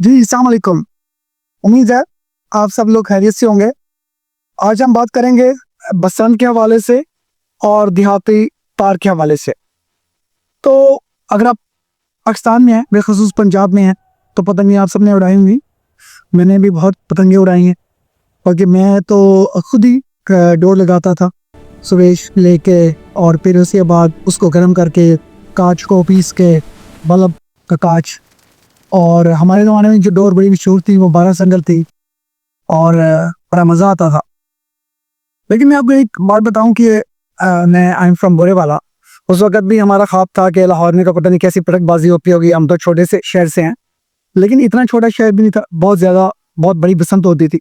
जी अस्सलाम वालेकुम। उम्मीद है आप सब लोग खैरियत से होंगे। आज हम बात करेंगे बसंत के हवाले से और देहाती तार के हवाले से। तो अगर आप पाकिस्तान में हैं, बेखसूस पंजाब में हैं, तो पतंगें आप सबने उड़ाई होंगी। मैंने भी बहुत पतंगें उड़ाई हैं, क्योंकि मैं तो खुद ही डोर लगाता था सुबह लेके, और फिर उसके बाद उसको गर्म करके कांच को पीस के, बल्ब का कांच। और हमारे ज़माने में जो डोर बड़ी मशहूर थी वो 12 संगल थी, और बड़ा मज़ा आता था। लेकिन मैं आपको एक बात बताऊं कि मैं आई एम फ्रॉम बोरेवाला। उस वक्त भी हमारा ख्वाब था कि लाहौर में का पता नहीं कैसी पटकबाजी होती होगी। हम तो छोटे से शहर से हैं, लेकिन इतना छोटा शहर भी नहीं था, बहुत बड़ी बसंत होती थी।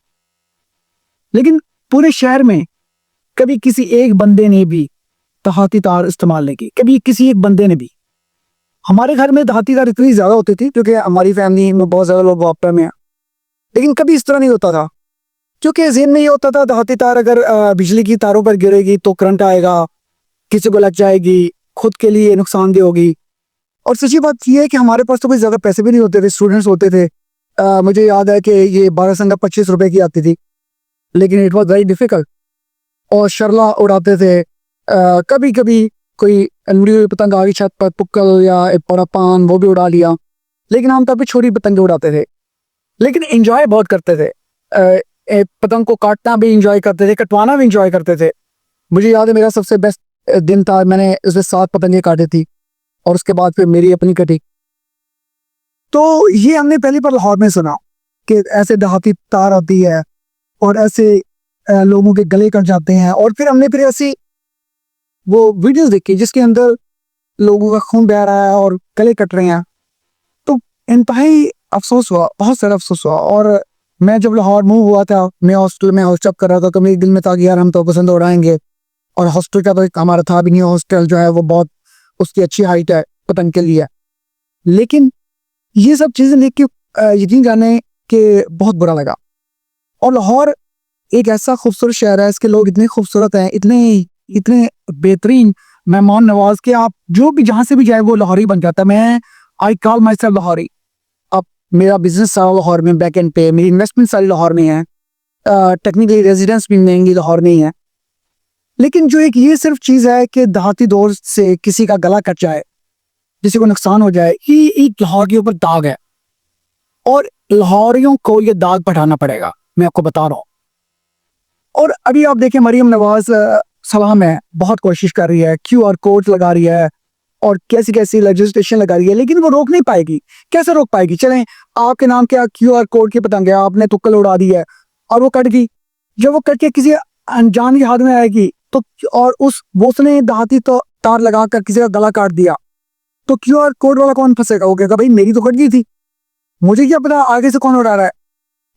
लेकिन पूरे शहर में कभी किसी एक बंदे ने भी देहाती तार इस्तेमाल नहीं की, कभी किसी एक बंदे ने भी। हमारे घर में देहाती तार इतनी ज़्यादा होती थी क्योंकि हमारी फैमिली में बहुत ज़्यादा लोग वापस में हैं, लेकिन कभी इस तरह नहीं होता था। क्योंकि ज़हन में ये होता था देहाती तार अगर बिजली की तारों पर गिरेगी तो करंट आएगा, किसी को लग जाएगी, खुद के लिए नुकसानदेह होगी। और सच्ची बात ये है कि हमारे पास तो कोई ज़्यादा पैसे भी नहीं होते थे, स्टूडेंट्स होते थे। मुझे याद है कि ये 12 संगा 25 रुपए की आती थी, लेकिन इट वॉज वेरी डिफ़िकल्ट। और शरला उड़ाते थे। कभी कभी कोई उड़ी हुई पतंग आ गई छत पर, पुक्कल या एक बड़ा पान, वो भी उड़ा लिया। लेकिन हम तब भी छोटी पतंगे उड़ाते थे, लेकिन एंजॉय बहुत करते थे। पतंग को काटना भी एंजॉय करते थे, कटवाना भी एंजॉय करते थे। मुझे याद है मेरा सबसे बेस्ट दिन था, मैंने उसमें 7 पतंगे काटी थी, और उसके बाद फिर मेरी अपनी कटी। तो ये हमने पहली बार लाहौर में सुना कि ऐसे देहाती तार आती है और ऐसे लोगों के गले कट जाते हैं। और फिर ऐसी वो वीडियोस देखी जिसके अंदर लोगों का खून बह रहा है और गले कट रहे हैं। तो इंतहाई अफसोस हुआ, बहुत सारा अफसोस हुआ। और मैं जब लाहौर मूव हुआ था, मैं हॉस्टल में हाउस कर रहा था, तो मेरे दिल में था कि यार हम तो पसंद उड़ाएंगे। और हॉस्टल का तो हमारा था भी नहीं, हॉस्टल जो है वो बहुत उसकी अच्छी हाइट है पतंग के लिए। लेकिन ये सब चीज़ें देख के यकीन जाने कि बहुत बुरा लगा। और लाहौर एक ऐसा खूबसूरत शहर है, इसके लोग इतने खूबसूरत हैं, इतने इतने बेहतरीन, मेहमान नवाज के। आप जो भी जहाँ से भी जाए वो लाहौरी बन जाता है। मैं I call my self Lahori. अब मेरा बिजनेस सारा लाहौर में, बैक एंड पे मेरी इन्वेस्टमेंट सारी लाहौर में है, टेक्निकली रेजिडेंस भी महंगी लाहौर में ही है। लेकिन जो एक ये सिर्फ चीज़ है कि देहाती दौर से किसी का गला कट जाए, किसी को नुकसान हो जाए, ये एक लाहौर के ऊपर दाग है, और लाहौरियों को ये दाग बढ़ाना पड़ेगा, मैं आपको बता रहा हूँ। और अभी आप देखें मरीम नवाज सभा में बहुत कोशिश कर रही है, QR कोड लगा रही है, और कैसी कैसी लेजिस्लेशन लगा रही है, लेकिन वो रोक नहीं पाएगी। कैसे रोक पाएगी? चलें, आपके नाम क्या QR कोड की पतंग है, आपने तुक्कल उड़ा दी है और वो कट गई। जब वो कट के किसी अनजान के हाथ में आएगी तो, और उसने देहाती तो तार लगा कर किसी का गला काट दिया, तो QR कोड वाला कौन फंसेगा? वो कहेगा भाई मेरी तो कट गई थी, मुझे क्या पता आगे से कौन उड़ा रहा है।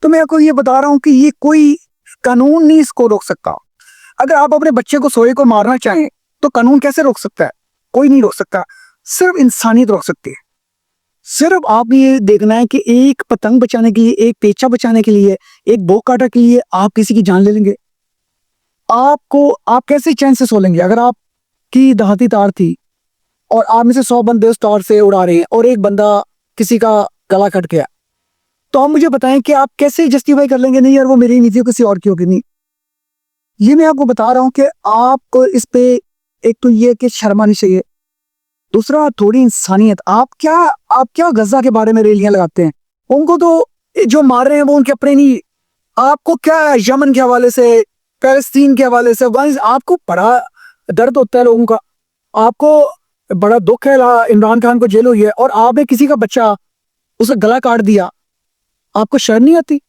तो मैं आपको ये बता रहा हूँ कि ये कोई कानून नहीं इसको रोक सकता। अगर आप अपने बच्चे को सोए को मारना चाहें तो कानून कैसे रोक सकता है? कोई नहीं रोक सकता, सिर्फ इंसानियत रोक सकती है। सिर्फ आप ये देखना है कि एक पतंग बचाने के लिए, एक पेचा बचाने के लिए, एक बो काटा के लिए आप किसी की जान ले लेंगे। आप कैसे चैन से सो लेंगे? अगर आपकी देहाती तार थी और आप में से 100 बंदे उस तार से उड़ा रहे हैं और एक बंदा किसी का गला कट गया, तो आप मुझे बताएं कि आप कैसे जस्टिफाई कर लेंगे नहीं यार वो मेरी नहीं थी, किसी और की होगी। नहीं, ये मैं आपको बता रहा हूं कि आपको इस पे एक तो ये कि शर्मा नहीं चाहिए, दूसरा थोड़ी इंसानियत। आप क्या गजा के बारे में रैलियां लगाते हैं? उनको तो जो मार रहे हैं वो उनके अपने नहीं। आपको क्या यमन के हवाले से, पैलेस्तीन के हवाले से आपको बड़ा दर्द होता है लोगों का, आपको बड़ा दुख है इमरान खान को जेल हुई है, और आपने किसी का बच्चा उसे गला काट दिया, आपको शर्म नहीं आती?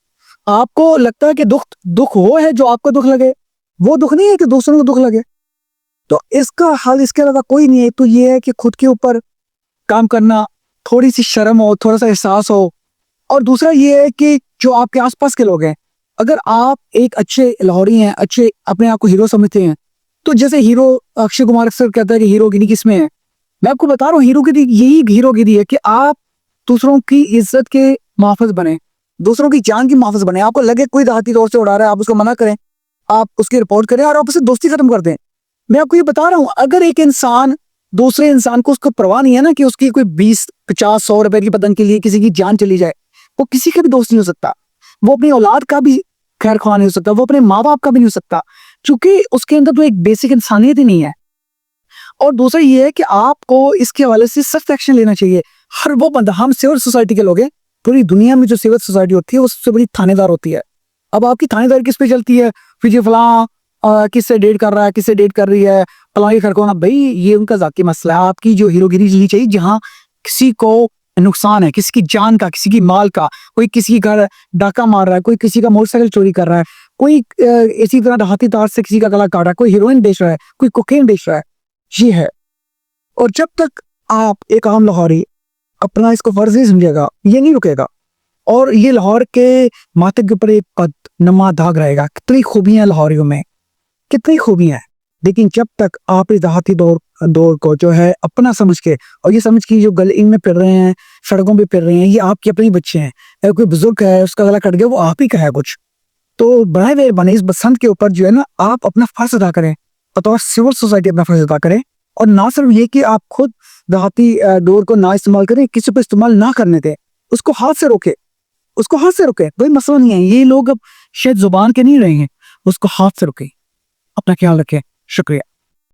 आपको लगता है कि दुख वो है जो आपको दुख लगे, वो दुख नहीं है कि दूसरों को दुख लगे। तो इसका हल इसके अलावा कोई नहीं है। तो ये है कि खुद के ऊपर काम करना, थोड़ी सी शर्म हो, थोड़ा सा एहसास हो। और दूसरा ये है कि जो आपके आसपास के लोग हैं, अगर आप एक अच्छे लाहौरी हैं, अच्छे अपने आप को हीरो समझते हैं, तो जैसे हीरो अक्षय कुमार अक्सर कहता है कि हीरोगिरी किसमें है, मैं आपको बता रहा हूँ हीरोगिरी, यही हीरोगिरी है कि आप दूसरों की इज्जत के मुहाफिज बने, दूसरों की जान की मुहाफिज बने। आपको लगे कोई देहाती तौर से उड़ा रहा है, आप उसको मना करें, आप उसकी रिपोर्ट करें और आप उससे दोस्ती खत्म कर दें। मैं आपको ये बता रहा हूँ, अगर एक इंसान दूसरे इंसान को, उसको परवाह नहीं है ना कि उसकी कोई 20, 50, 100 रुपए की पतंग के लिए किसी की जान चली जाए, वो किसी का भी दोस्त नहीं हो सकता, वो अपनी औलाद का भी खैर ख्वाह नहीं हो सकता, वो अपने माँ बाप का भी नहीं हो सकता, क्योंकि उसके अंदर तो एक बेसिक इंसानियत ही नहीं है। और दूसरा ये है कि आपको इसके हवाले से सख्त एक्शन लेना चाहिए। हर वो बंदा, हम सिविल सोसाइटी के लोग हैं, पूरी दुनिया में जो सिविल सोसाइटी होती है वो सबसे बड़ी थानेदार होती है। अब आपकी थानेदारी किस पे चलती है, फिर ये फलां किससे डेट कर रहा है, किससे डेट कर रही है, फलां खड़कौना, भाई ये उनका जाती मसला है। आपकी जो हीरोगिरी चलनी चाहिए जहाँ किसी को नुकसान है, किसी की जान का, किसी की माल का, कोई किसी का घर डाका मार रहा है, कोई किसी का मोटरसाइकिल चोरी कर रहा है, कोई इसी तरह हाथी तार से किसी का गला काट रहा है, कोई हीरोइन बेच रहा है, कोई कोकेन बेच रहा है, ये है। और जब तक आप एक आम लाहौरी अपना इसको फर्ज नहीं समझेगा, ये नहीं रुकेगा, और ये लाहौर के माथे के ऊपर एक नमा दाग रहेगा। कितनी खूबियां लाहौरियों में, कितनी खूबियां हैं, लेकिन जब तक आप इस देहाती दौर दौर को जो है अपना समझ के, और ये समझ के जो गले में फिर रहे हैं, सड़कों पे फिर रहे हैं, ये आपके अपने ही बच्चे हैं। अगर कोई बुजुर्ग है उसका गला कट गया, वो आप ही का है कुछ, तो बराए मेहरबानी इस बसंत के ऊपर जो है ना, आप अपना फर्ज अदा करें, बतौर सिविल सोसाइटी अपना फर्ज अदा करें। और ना सिर्फ ये कि आप खुद देहाती डोर को ना इस्तेमाल करें, किसी को इस्तेमाल ना करने दें, उसको हाथ से रोके, उसको हाथ से रोके, कोई मसला नहीं है। ये लोग अब शायद जुबान के नहीं रहे हैं, उसको हाथ से रोके। अपना ख्याल रखें, शुक्रिया।